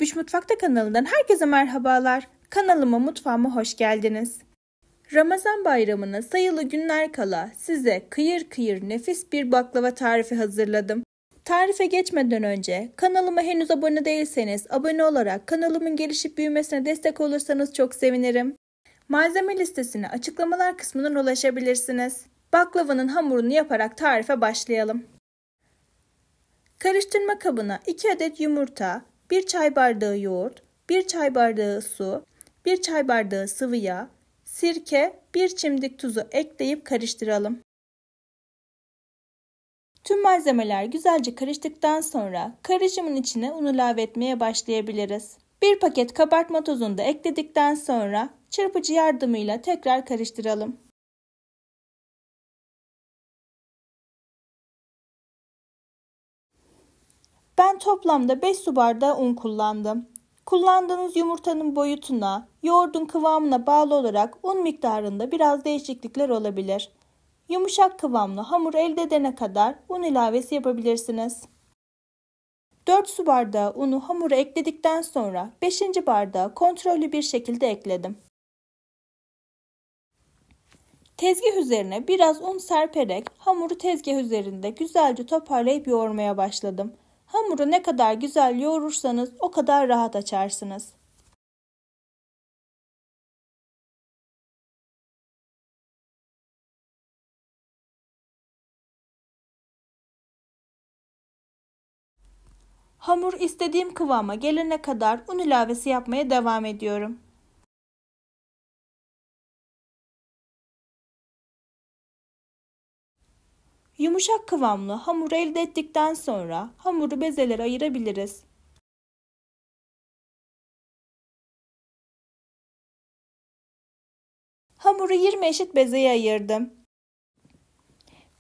Gülüş Mutfakta kanalından herkese merhabalar. Kanalıma, mutfağıma hoş geldiniz. Ramazan bayramına sayılı günler kala size kıyır kıyır nefis bir baklava tarifi hazırladım. Tarife geçmeden önce kanalıma henüz abone değilseniz abone olarak kanalımın gelişip büyümesine destek olursanız çok sevinirim. Malzeme listesine açıklamalar kısmından ulaşabilirsiniz. Baklavanın hamurunu yaparak tarife başlayalım. Karıştırma kabına 2 adet yumurta, 1 çay bardağı yoğurt, 1 çay bardağı su, 1 çay bardağı sıvı yağ, sirke, 1 çimdik tuzu ekleyip karıştıralım. Tüm malzemeler güzelce karıştıktan sonra karışımın içine un ilave etmeye başlayabiliriz. 1 paket kabartma tozunu da ekledikten sonra çırpıcı yardımıyla tekrar karıştıralım. Ben toplamda 5 su bardağı un kullandım. Kullandığınız yumurtanın boyutuna, yoğurdun kıvamına bağlı olarak un miktarında biraz değişiklikler olabilir. Yumuşak kıvamlı hamur elde edene kadar un ilavesi yapabilirsiniz. 4 su bardağı unu hamura ekledikten sonra 5. bardağı kontrollü bir şekilde ekledim. Tezgah üzerine biraz un serperek hamuru tezgah üzerinde güzelce toparlayıp yoğurmaya başladım. Hamuru ne kadar güzel yoğurursanız o kadar rahat açarsınız. Hamur istediğim kıvama gelene kadar un ilavesi yapmaya devam ediyorum. Yumuşak kıvamlı hamuru elde ettikten sonra hamuru bezelere ayırabiliriz. Hamuru 20 eşit bezeye ayırdım.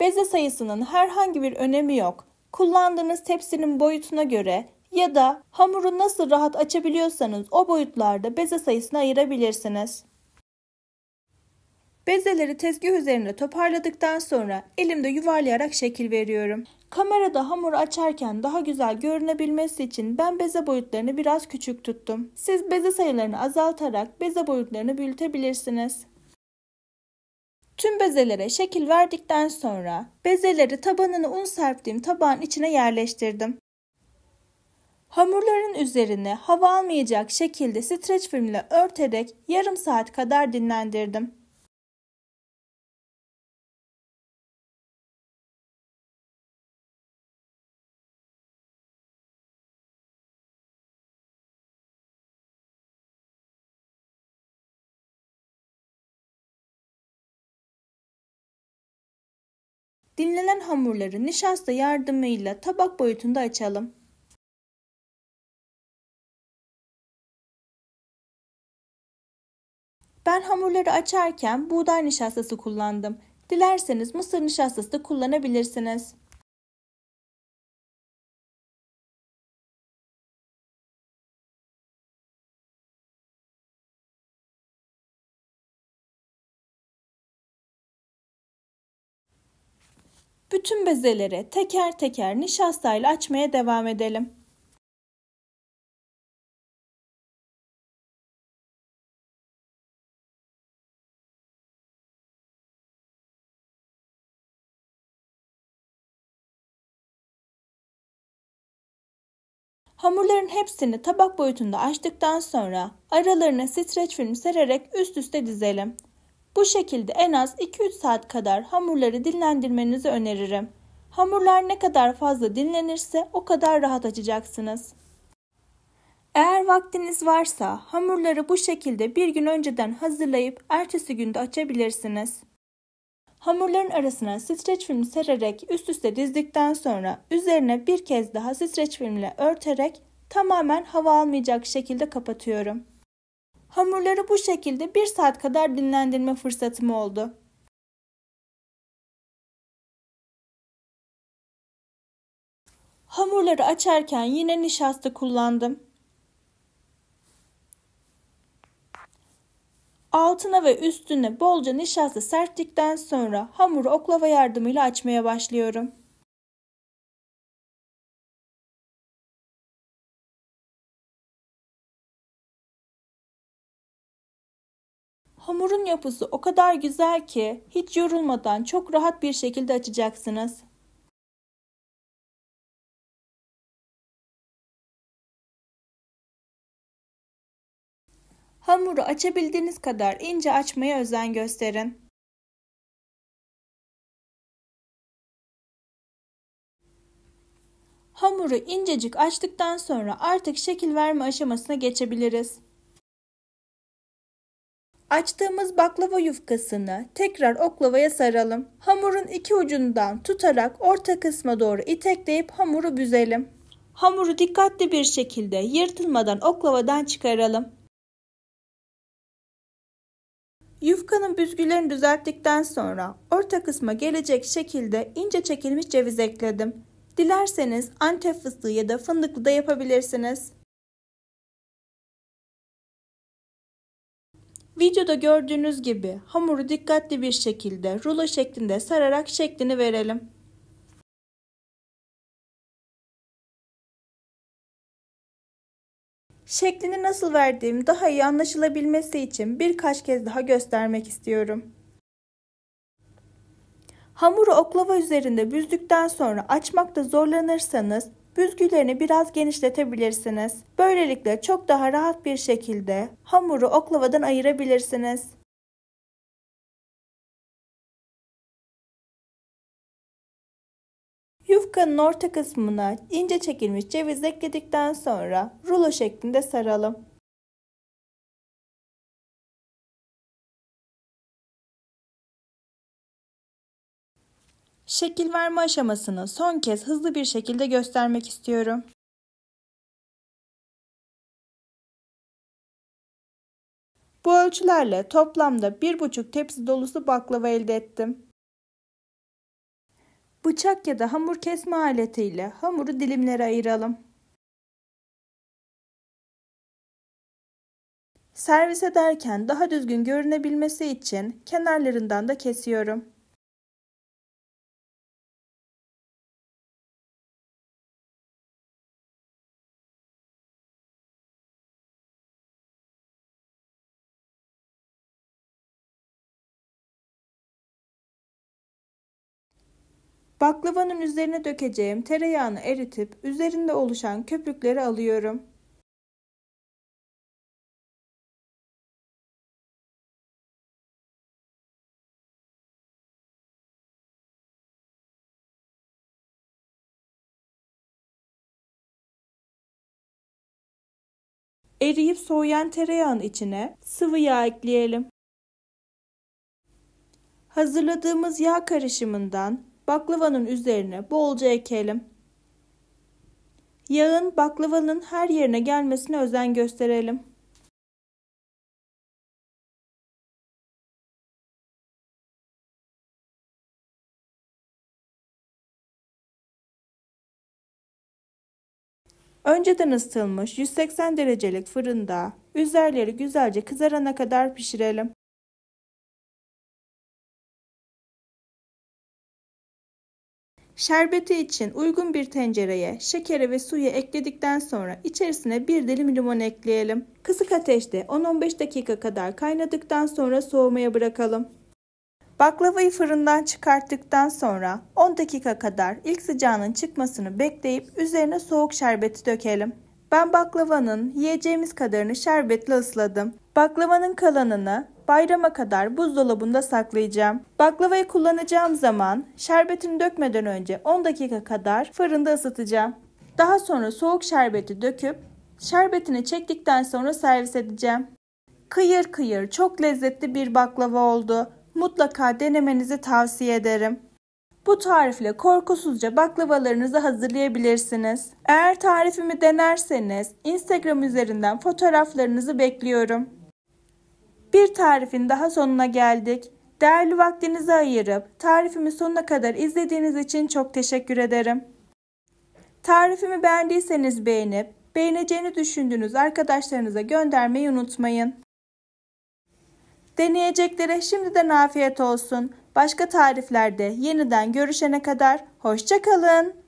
Beze sayısının herhangi bir önemi yok. Kullandığınız tepsinin boyutuna göre ya da hamuru nasıl rahat açabiliyorsanız o boyutlarda beze sayısını ayırabilirsiniz. Bezeleri tezgah üzerinde toparladıktan sonra elimde yuvarlayarak şekil veriyorum. Kamerada hamuru açarken daha güzel görünebilmesi için ben beze boyutlarını biraz küçük tuttum. Siz beze sayılarını azaltarak beze boyutlarını büyütebilirsiniz. Tüm bezelere şekil verdikten sonra bezeleri tabanını un serptiğim tabağın içine yerleştirdim. Hamurların üzerine hava almayacak şekilde streç filmle örterek yarım saat kadar dinlendirdim. Dinlenen hamurları nişasta yardımıyla tabak boyutunda açalım. Ben hamurları açarken buğday nişastası kullandım. Dilerseniz mısır nişastası da kullanabilirsiniz. Bütün bezeleri teker teker nişastayla açmaya devam edelim. Hamurların hepsini tabak boyutunda açtıktan sonra aralarına streç film sererek üst üste dizelim. Bu şekilde en az 2-3 saat kadar hamurları dinlendirmenizi öneririm. Hamurlar ne kadar fazla dinlenirse o kadar rahat açacaksınız. Eğer vaktiniz varsa hamurları bu şekilde bir gün önceden hazırlayıp ertesi günde açabilirsiniz. Hamurların arasına streç film sererek üst üste dizdikten sonra üzerine bir kez daha streç filmle örterek tamamen hava almayacak şekilde kapatıyorum. Hamurları bu şekilde 1 saat kadar dinlendirme fırsatım oldu. Hamurları açarken yine nişasta kullandım. Altına ve üstüne bolca nişasta serptikten sonra hamuru oklava yardımıyla açmaya başlıyorum. Hamurun yapısı o kadar güzel ki hiç yorulmadan çok rahat bir şekilde açacaksınız. Hamuru açabildiğiniz kadar ince açmaya özen gösterin. Hamuru incecik açtıktan sonra artık şekil verme aşamasına geçebiliriz. Açtığımız baklava yufkasını tekrar oklavaya saralım. Hamurun iki ucundan tutarak orta kısma doğru itekleyip hamuru büzelim. Hamuru dikkatli bir şekilde yırtılmadan oklavadan çıkaralım. Yufkanın büzgülerini düzelttikten sonra orta kısma gelecek şekilde ince çekilmiş ceviz ekledim. Dilerseniz Antep fıstığı ya da fındıklı da yapabilirsiniz. Videoda gördüğünüz gibi hamuru dikkatli bir şekilde rulo şeklinde sararak şeklini verelim. Şeklini nasıl verdiğim daha iyi anlaşılabilmesi için birkaç kez daha göstermek istiyorum. Hamuru oklava üzerinde büzdükten sonra açmakta zorlanırsanız büzgülerini biraz genişletebilirsiniz. Böylelikle çok daha rahat bir şekilde hamuru oklavadan ayırabilirsiniz. Yufkanın orta kısmına ince çekilmiş ceviz ekledikten sonra rulo şeklinde saralım. Şekil verme aşamasını son kez hızlı bir şekilde göstermek istiyorum. Bu ölçülerle toplamda 1,5 tepsi dolusu baklava elde ettim. Bıçak ya da hamur kesme aletiyle hamuru dilimlere ayıralım. Servis ederken daha düzgün görünebilmesi için kenarlarından da kesiyorum. Baklavanın üzerine dökeceğim tereyağını eritip üzerinde oluşan köpükleri alıyorum. Eriyip soğuyan tereyağın içine sıvı yağ ekleyelim. Hazırladığımız yağ karışımından baklavanın üzerine bolca ekelim. Yağın baklavanın her yerine gelmesine özen gösterelim. Önceden ısıtılmış 180 derecelik fırında üzerleri güzelce kızarana kadar pişirelim. Şerbeti için uygun bir tencereye şekeri ve suyu ekledikten sonra içerisine bir dilim limon ekleyelim. Kısık ateşte 10-15 dakika kadar kaynadıktan sonra soğumaya bırakalım. Baklavayı fırından çıkarttıktan sonra 10 dakika kadar ilk sıcağının çıkmasını bekleyip üzerine soğuk şerbeti dökelim. Ben baklavanın yiyeceğimiz kadarını şerbetle ısladım. Baklavanın kalanını bayrama kadar buzdolabında saklayacağım. Baklavayı kullanacağım zaman şerbetini dökmeden önce 10 dakika kadar fırında ısıtacağım. Daha sonra soğuk şerbeti döküp şerbetini çektikten sonra servis edeceğim. Kıyır kıyır çok lezzetli bir baklava oldu. Mutlaka denemenizi tavsiye ederim. Bu tarifle korkusuzca baklavalarınızı hazırlayabilirsiniz. Eğer tarifimi denerseniz Instagram üzerinden fotoğraflarınızı bekliyorum. Bir tarifin daha sonuna geldik. Değerli vaktinizi ayırıp tarifimi sonuna kadar izlediğiniz için çok teşekkür ederim. Tarifimi beğendiyseniz beğeneceğini düşündüğünüz arkadaşlarınıza göndermeyi unutmayın. Deneyeceklere şimdiden afiyet olsun. Başka tariflerde yeniden görüşene kadar hoşça kalın.